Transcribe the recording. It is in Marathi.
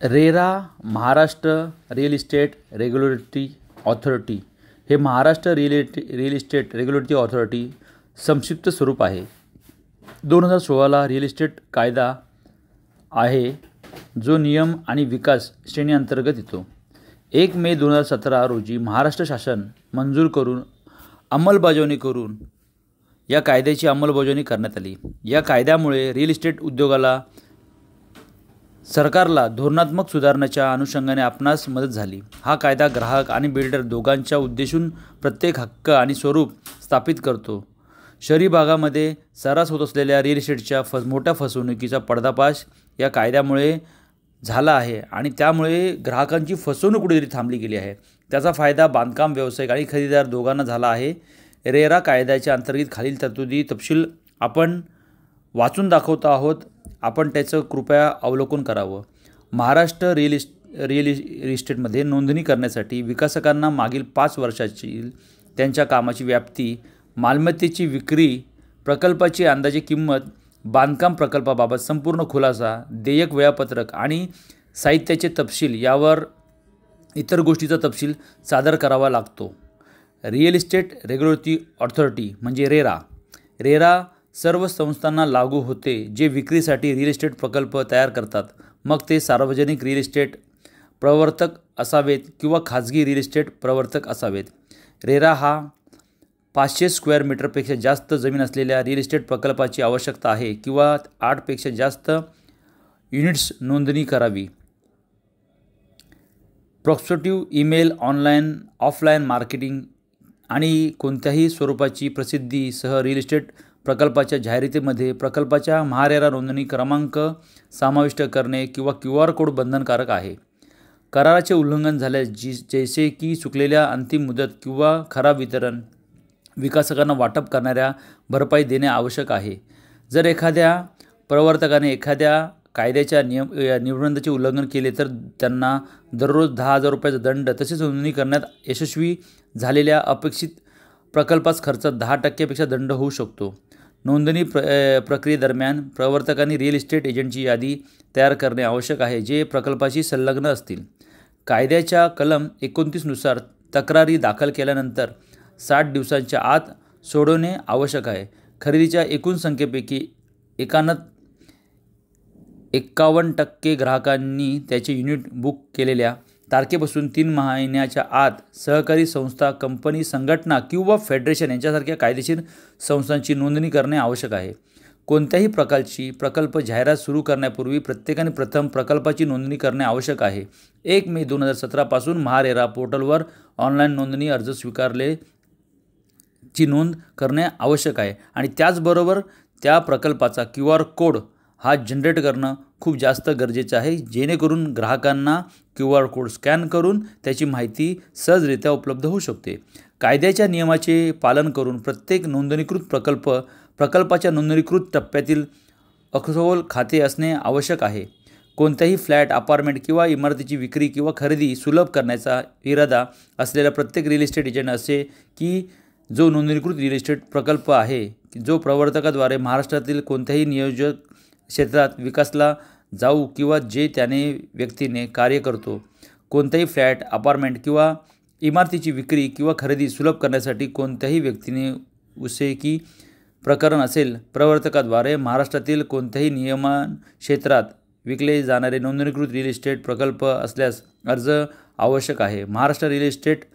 RERA Maharashtra real estate regulatory authority हे Maharashtra real estate regulatory authority संक्षिप्त स्वरूप आहे. 2016ला रिअल इस्टेट कायदा आहे जो नियम आणि विकास श्रेणी अंतर्गत येतो. 1 मे 2017 रोजी महाराष्ट्र शासन मंजूर करून अंमलबजावणी करून या कायद्याची अंमलबजावणी करण्यात आली. या कायद्यामुळे रिअल इस्टेट उद्योगाला सरकारला धोरणात्मक सुधारणाच्या अनुषंगाने आपणास मदत झाली. हा कायदा ग्राहक आणि बिल्डर दोघांच्या उद्देशून प्रत्येक हक्क आणि स्वरूप स्थापित करतो. शहरी भागामध्ये सर्रास होत असलेल्या रिअल इस्टेटच्या मोठ्या फसवणुकीचा पर्दाफाश या कायद्यामुळे झाला आहे आणि त्यामुळे ग्राहकांची फसवणूक कुठेतरी थांबली गेली आहे. त्याचा फायदा बांधकाम व्यावसायिक आणि खरेदीदार दोघांना झाला आहे. रेरा कायद्याच्या अंतर्गत खालील तरतुदी तपशील आपण वाचून दाखवतो आहोत. आपण त्याचं कृपया अवलोकन करावं. महाराष्ट्र रिअल इस्टेटमध्ये नोंदणी करण्यासाठी विकासकांना मागील 5 वर्षाची त्यांच्या कामाची व्याप्ती, मालमत्तेची विक्री, प्रकल्पाची अंदाजे किंमत, बांधकाम प्रकल्पाबाबत संपूर्ण खुलासा, देयक वेळापत्रक आणि साहित्याचे तपशील यावर इतर गोष्टीचा तपशील सादर करावा लागतो. रिअल इस्टेट रेग्युलेटरी ऑथॉरिटी म्हणजे रेरा सर्व संस्थांना लागू होते जे विक्रीसाठी रिअल इस्टेट प्रकल्प तयार करतात, मग ते सार्वजनिक रिअल इस्टेट प्रवर्तक असावेत किंवा खाजगी रिअल इस्टेट प्रवर्तक असावेत. रेरा हा 500 स्क्वेअर मीटरपेक्षा जास्त जमीन असलेल्या रिअल इस्टेट प्रकल्पाची आवश्यकता आहे किंवा 8 पेक्षा जास्त युनिट्स नोंदणी करावी. Prospective email, online offline marketing आणि कोणत्याही स्वरूपाची प्रसिद्धी सह रिअल इस्टेट प्रकल्पाच्या जाहिरातीमध्ये प्रकल्पाच्या महारेरा नोंदणी क्रमांक समाविष्ट करणे किंवा QR कोड बंधनकारक आहे. कराराचे उल्लंघन झाल्यास जैसे की चुकलेल्या अंतिम मुदत किंवा खराब वितरण विकासकांना वाटप करणाऱ्या भरपाई देणे आवश्यक आहे. जर एखाद्या प्रवर्तकाने एखाद्या कायद्याच्या निर्बंधाचे उल्लंघन केले तर त्यांना दररोज 10,000 रुपयाचा दंड तसेच नोंदणी करण्यात यशस्वी झालेल्या अपेक्षित प्रकल्पास खर्चात 10% पेक्षा दंड होऊ शकतो. नोंदणी प्रक्रियेदरम्यान प्रवर्तकांनी रिअल इस्टेट एजंटची यादी तयार करणे आवश्यक आहे जे प्रकल्पाशी संलग्न असतील. कायद्याच्या कलम 29 नुसार तक्रारी दाखल केल्यानंतर 60 दिवसांच्या आत सोडवणे आवश्यक आहे. खरेदीच्या एकूण संख्येपैकी 51% ग्राहकांनी त्याचे युनिट बुक केलेल्या तारखेपासून 3 महिन्याच्या आत सहकारी संस्था, कंपनी, संघटना किंवा फेडरेशन यांच्यासारख्या कायदेशीर संस्थांची नोंदणी करणे आवश्यक आहे. कोणत्याही प्रकारची प्रकल्प जाहिरात सुरू करण्यापूर्वी प्रत्येकाने प्रथम प्रकल्पाची नोंदणी करणे आवश्यक आहे. 1 मे 2017 पासून महारेरा पोर्टलवर ऑनलाईन नोंदणी अर्ज स्वीकारले ची नोंद करणे आवश्यक आहे आणि त्याचबरोबर त्या प्रकल्पाचा QR कोड हा जनरेट करणं खूप जास्त गरजेचं आहे जेणेकरून ग्राहकांना QR कोड स्कॅन करून त्याची माहिती सहजरित्या उपलब्ध होऊ शकते. कायद्याच्या नियमाचे पालन करून प्रत्येक नोंदणीकृत प्रकल्पाच्या नोंदणीकृत टप्प्यातील अखोल खाते असणे आवश्यक आहे. कोणत्याही फ्लॅट, अपार्टमेंट किंवा इमारतीची विक्री किंवा खरेदी सुलभ करण्याचा इरादा असलेला प्रत्येक रिअल इस्टेट एजंट असे की जो नोंदणीकृत रिअल इस्टेट प्रकल्प आहे जो प्रवर्तकाद्वारे महाराष्ट्रातील कोणत्याही नियोजक क्षेत्रात विकासला जाऊ किंवा जे त्याने व्यक्तीने कार्य करतो. कोणत्याही फ्लॅट, अपार्टमेंट किंवा इमारतीची विक्री किंवा खरेदी सुलभ करण्यासाठी कोणत्याही व्यक्तीने उसे की प्रकरण असेल प्रवर्तकाद्वारे महाराष्ट्रातील कोणत्याही नियमन क्षेत्रात विकले जाणारे नोंदणीकृत रिअल इस्टेट प्रकल्प असल्यास अर्ज आवश्यक आहे. Maharashtra real estate